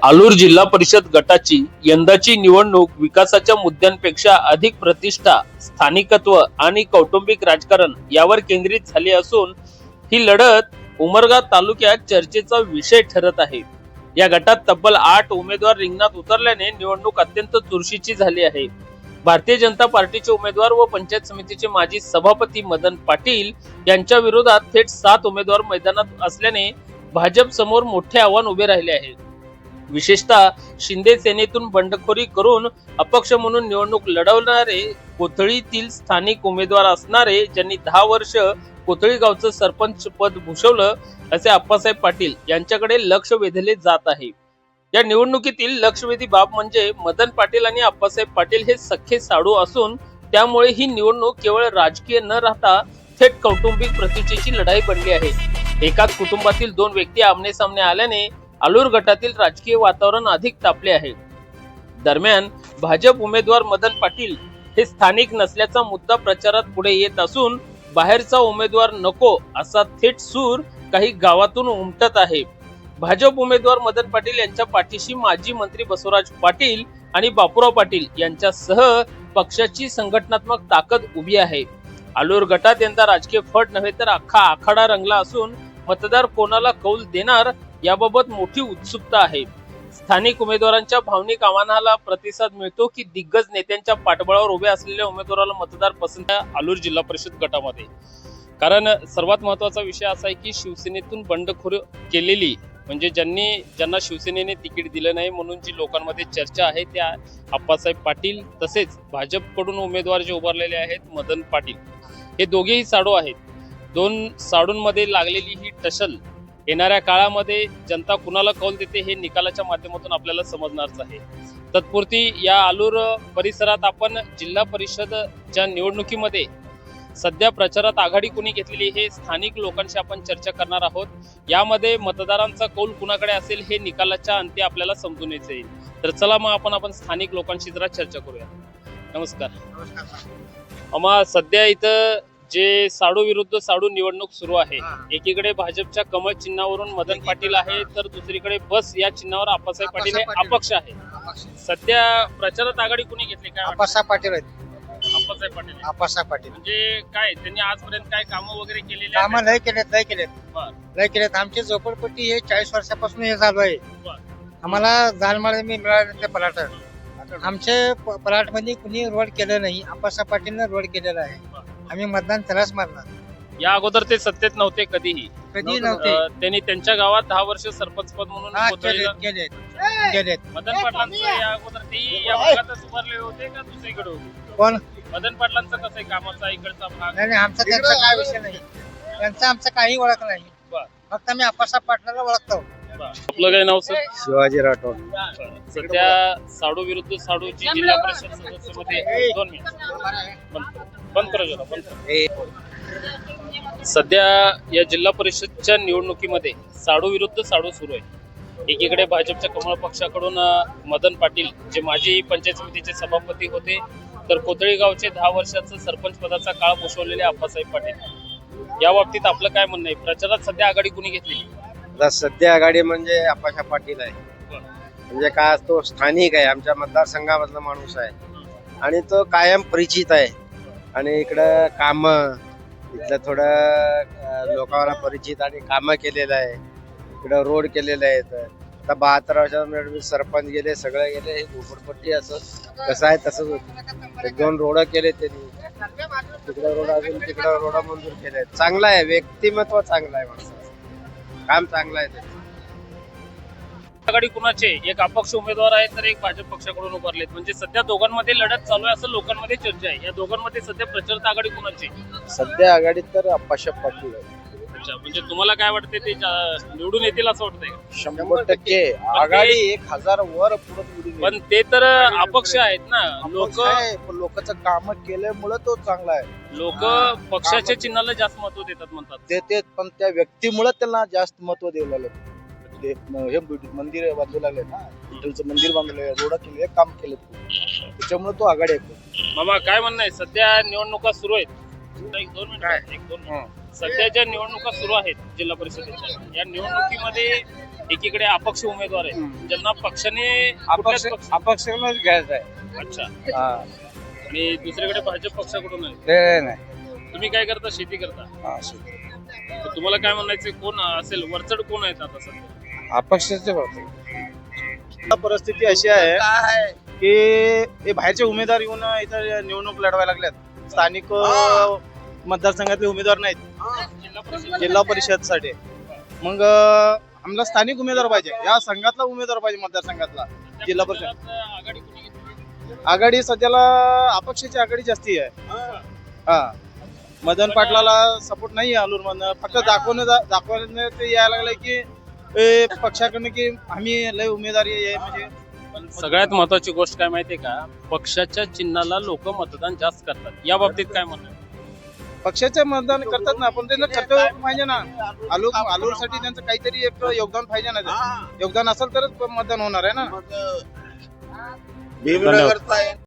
आलूर जिल्हा परिषद गटाची यंदाची निवडणूक विकासाच्या मुद्द्यांपेक्षा अधिक प्रतिष्ठा, स्थानिकत्व आणि कौटुंबिक राजकारण यावर केंद्रित झाली असून ही लढत उमरगा तालुक्यात चर्चेचा विषय ठरत आहे। या गटात तब्बल 8 उमेदवार रिंगणात उतरल्याने निवडणूक अत्यंत चुरशीची झाली आहे। भारतीय जनता पार्टीचे उमेदवार व पंचायत समितीचे माजी सभापती मदन पाटील यांच्या विरोधात थेट 7 उमेदवार मैदानात असल्याने भाजप समोर मोठे आव्हान उभे राहिले आहे। विशेषतः शिंदे सेनेतून बंडखोरी करून अपक्ष म्हणून निवडणूक लढवणारे कोथळीतील स्थानिक उमेदवार असणारे ज्यांनी 10 वर्ष कोथळी गावचं सरपंच पद भूषवलं असे आप्पासाहेब पाटील यांच्याकडे लक्ष वेधले जात आहे। या निवडणुकीतील लक्षवेधी बाब म्हणजे मदन पाटील आणि आप्पासाहेब पाटील हे सख्खे साडू असून त्यामुळे ही निवडणूक केवळ राजकीय न राहता थेट कौटुंबिक प्रतिष्ठेची लढाई बनली आहे। एकाच कुटुंबातील 2 व्यक्ती आमने सामने आल्याने आलूर गटातील राजकीय वातावरण अधिक तापले आहे। दरम्यान भाजप उमेदवार मदन पाटील हे स्थानिक नसल्याचा मुद्दा प्रचारात पुढे येत असून बाहेरचा उमेदवार नको असा थेट सूर काही गावातून उमटत आहे। भाजप उमेदवार मदन पाटील यांच्या पाठीशी माजी मंत्री बसवराज पाटील आणि बापूराव पाटील यांच्यासह पक्षाची संघटनात्मक ताकद उभी आहे। आलूर गटात यंदा राजकीय फट नव्हे तर अख्खा आखाडा रंगला असून मतदार कोणाला कौल देणार याबाबत मोठी उत्सुकता आहे। स्थानिक उमेदवारांच्या भावनिक आव्हानाला प्रतिसाद मिळतो की दिग्गज नेत्यांच्या पाठबळावर उभे असलेल्या उमेदवाराला मतदार पसंत आहे आलूर जिल्हा परिषद गटामध्ये। कारण सर्वात महत्वाचा विषय असा आहे की शिवसेनेतून बंडखोरी केलेली म्हणजे ज्यांना शिवसेनेने तिकीट दिलं नाही म्हणून जी लोकांमध्ये चर्चा आहे त्या आप्पासाहेब पाटील तसेच भाजपकडून उमेदवार जे उभारलेले आहेत मदन पाटील हे दोघेही साडू आहेत। 2 साडूंमध्ये लागलेली ही टसल येणाऱ्या काळामध्ये जनता कुणाला कौल देते हे निकालाच्या माध्यमातून आपल्याला समजणारच आहे। तत्पुरती या आलूर परिसरात आपण जिल्हा परिषदच्या निवडणुकीमध्ये सध्या प्रचारात आघाडी कुणी घेतलेली हे स्थानिक लोकांशी आपण चर्चा करणार आहोत। यामध्ये मतदारांचा कौल कुणाकडे असेल हे निकालाच्या अंती आपल्याला समजून येईल। तर चला मग आपण स्थानिक लोकांशी जरा चर्चा करूया। नमस्कार। सध्या इथं जे साडू विरुद्ध साडू निवडणूक सुरू आहे, एकीकडे भाजपच्या कमळ चिन्हावरून मदन पाटील आहे तर दुसरीकडे बस या चिन्हावर आप्पासाहेब पाटील हे अपक्ष आहे। सध्या प्रचारात आघाडी कुणी घेतली काय? आप्पासाहेब पाटील आहेत। आप्पासाहेब पाटील म्हणजे काय त्यांनी आजपर्यंत काय कामं वगैरे केलेली? कामं लय केलेत। आमची झोपडपट्टी हे 40 वर्षापासून हे चालू आहे। आम्हाला जालमाळ मी मिळाले पलाट आमचे पलाट मध्ये कुणी रोड केलं नाही, आप्पासाहेब पाटीलने रोड केलेला आहे। आम्ही मतदान त्यालाच मारणार। या अगोदर ते सत्तेत नव्हते कधी नव्हते। त्यांनी त्यांच्या गावात 10 वर्ष सरपंच पद म्हणून केलेत। मदन पाटलांचं या अगोदर ते या भागातच उभारले होते का दुसरीकडे होते? कोण? मदन पाटलांचं कसं आहे कामाचा इकडचा भाग? नाही आमचा त्यांचा काय विषय नाही, त्यांचा आमचा काही ओळख नाही। फक्त मी आप्पासाहेब पाटलाला ओळखतो। आपलं काय नाव सर? शिवाजी राठोड। सध्या साडू विरुद्ध साडूची जिल्हा परिषद सदस्यामध्ये 2 मिनिट बंद करा जरा। सध्या या जिल्हा परिषदच्या निवडणुकीमध्ये साडू विरुद्ध साडू सुरू आहे। एकीकडे भाजपच्या कमळ पक्षाकडून मदन पाटील जे माजी पंचायत समितीचे सभापती होते तर कोथळी गावचे 10 वर्षाचं सरपंच पदाचा काळ भूषवलेले आप्पासाहेब पाटील। या बाबतीत आपलं काय म्हणणं आहे? प्रचारात सध्या आघाडी कुणी घेतली? सध्या आघाडी म्हणजे आप्पासाहेब पाटील आहे। म्हणजे काय तो स्थानिक आहे, आमच्या मतदारसंघामधला माणूस आहे आणि तो कायम परिचित आहे आणि इकडं काम इथलं थोडं लोकांना परिचित आणि कामं केलेलं आहे। इकडं रोड केलेलं आहे। आता 72 वर्षात सरपंच गेले, सगळे गेले। हे झोपडपट्टी असं कसं आहे तसंच होतं। 2 रोड केले त्यांनी, तिकडं रोड अजून तिकडं रोड मंजूर केले। चांगलं आहे, व्यक्तिमत्व चांगलं आहे, माणसाचं काम चांगलं आहे। आघाडी कुणाचे? एक अपक्ष उमेदवार आहे तर एक भाजप पक्षाकडून उभारलेत म्हणजे सध्या दोघांमध्ये लढत चालू आहे असं लोकांमध्ये चर्चा आहे। या दोघांमध्ये सध्या प्रचारात आघाडी कुणाची? सध्या आघाडीत तर आप्पासाहेब पाटील आहे। अच्छा, म्हणजे तुम्हाला काय वाटते ते निवडून येतील असं वाटतंय? 100% आघाडी 1000 वर पुढे। पण ते तर अपक्ष आहेत ना। लोकांचं काम केल्यामुळे तो चांगला आहे। लोक पक्षाच्या चिन्हाला जास्त महत्व देतात म्हणतात ते पण त्या व्यक्तीमुळे त्यांना जास्त महत्व द्यायला लागलं। हे मंदिर बांधू लागले ना, विठ्ठलचं मंदिर बांधलं, रोड केले, काम केलं, त्याच्यामुळे तो आघाडी आहे। मामा काय म्हणणं आहे? सध्या निवडणुका सुरू आहेत। 2 मिनिट। सध्या ज्या निवडणुका सुरू आहेत जिल्हा परिषदेच्या, या निवडणुकीमध्ये एकीकडे अपक्ष उमेदवार आहे ज्यांना पक्षाने अपक्ष कुठल्याच पक्ष- अपक्षालाच घ्यायचं आहे. अच्छा हा. आणि दुसरीकडे भाजप पक्षाकडून आहे. ते नाही. तुम्ही काय करता? शेती करता. हा, तर तुम्हाला काय म्हणायचं, कोण असेल वरचढ, कोण आहेत आता सध्या? अपक्षाचे भरते. परिस्थिती अशी आहे की हे बाहेरचे उमेदवार येऊन इथं निवडणूक लढवायला लागल्यात. स्थानिक मतदारसंघातले उमेदवार नाहीत जिल्हा परिषदसाठी. मग आम्हाला स्थानिक उमेदवार पाहिजे, या संघातला उमेदवार पाहिजे, मतदारसंघातला. जिल्हा परिषद आघाडी कोणी घेतली? आघाडी सध्याला अपक्षाची आघाडी जास्ती आहे. हा, मदन पाटलाला सपोर्ट नाही आहे अलूर मधनं. फक्त दाखवण्यात ते यायला लागलंय की पक्षाकडनं की आम्ही लय उमेदवारी आहे. म्हणजे सगळ्यात महत्वाची गोष्ट काय माहितीये का, पक्षाच्या चिन्हाला लोक मतदान जास्त करतात. या बाबतीत काय म्हणतात? पक्षाचे मतदान करतात ना, पण त्यांना कर्तव्य पाहिजे ना. आलूर साठी त्यांचं काहीतरी एक योगदान पाहिजे ना. योगदान असेल तरच मतदान होणार आहे ना. धन्यवाद.